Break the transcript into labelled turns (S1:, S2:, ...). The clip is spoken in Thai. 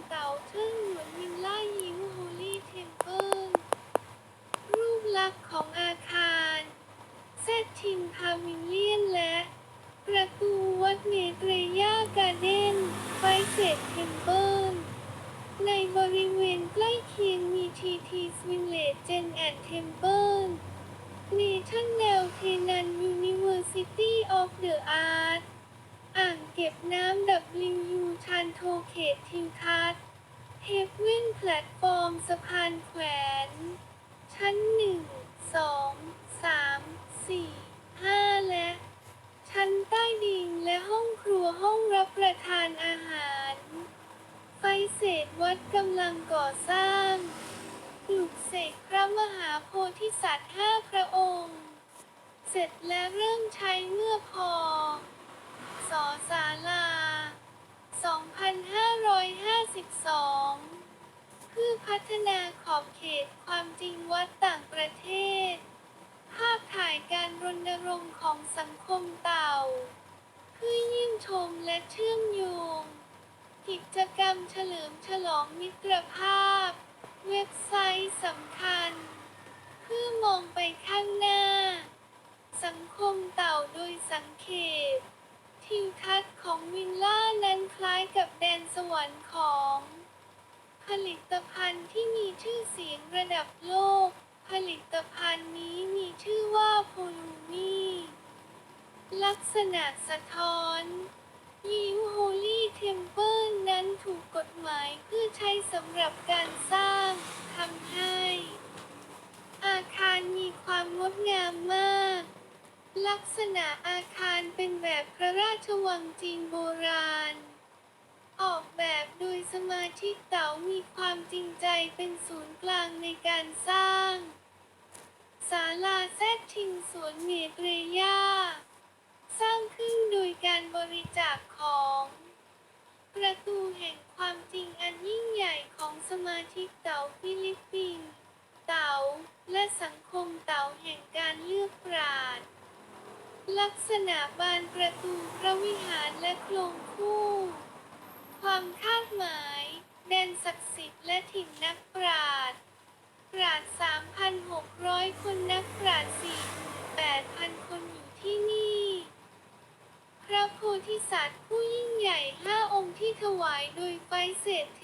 S1: เต่าเทิงหยวนวิลล่ายิวโฮลี่เทมเพิลรูปลักษณ์ของอาคารเซตทิงพาวิเลียนและประตูวัดเนเตรยาการ์เด้นไฟเซตเทมเพิลในบริเวณใกล้เคียงมีทีทีสวินเลจเจนแอนด์เทมเพิลเนชั่นแนลเทนันยูนิเวอร์ซิตี้ออฟเดอะอาร์ตอ่างเก็บน้ำ WU ชันโทเขตทิวทัศน์เฮฟเว่นแพลตฟอร์มสะพานแขวนชั้น 1 2 3 4 5 และชั้นใต้ดินและห้องครัวห้องรับประทานอาหารไฟเศษวัดกำลังก่อสร้างปลุกเสกพระมหาโพธิสัตว์5 พระองค์ เสร็จและเริ่มใช้เมื่อพ.ศ. ศาลา 2552 เพื่อพัฒนาขอบเขตความจริงวัดต่างประเทศ ภาพถ่ายการรณรงค์ของสังคมเต่า เพื่อเยี่ยมชมและเชื่อมโยง กิจกรรมเฉลิมฉลองมิตรภาพ เว็บไซต์สำคัญ เพื่อมองไปข้างหน้า สังคมเต่าโดยสังเขปทิวทัศน์ของวิลล่านั้นคล้ายกับแดนสวรรค์ของผลิตภัณฑ์ที่มีชื่อเสียงระดับโลก ผลิตภัณฑ์นี้มีชื่อว่าโพลูมีลักษณะสะท้อนยิวโฮลี่เทมเพิลนั้นถูกกฎหมายเพื่อใช้สำหรับการสร้างทำให้อาคารมีความงดงามมาก ลักษณะอาคารเป็นแบบพระราชวังจีนโบราณ ออกแบบโดยสมาชิกเต๋ามีความจริงใจเป็นศูนย์กลางในการสร้าง ศาลาแซดทิงสวนเมตเรยา สร้างขึ้นโดยการบริจาคของ ประตูแห่งความจริงอันยิ่งใหญ่ของสมาชิกเต๋าฟิลิปปินส์เต๋าและสังคมเต๋าแห่งการเลือกปราชญ์ลักษณะบานประตูพระวิหารและโครงคู่ ความคาดหมาย แดนศักดิ์สิทธิ์และถิ่นนักปราชญ์ ปราชญ์ 3,600 คนนักปราชญ์ 48,000 คนอยู่ที่นี่ พระโพธิสัตว์ผู้ยิ่งใหญ่5 องค์ที่ถวายโดยไฟเศษเท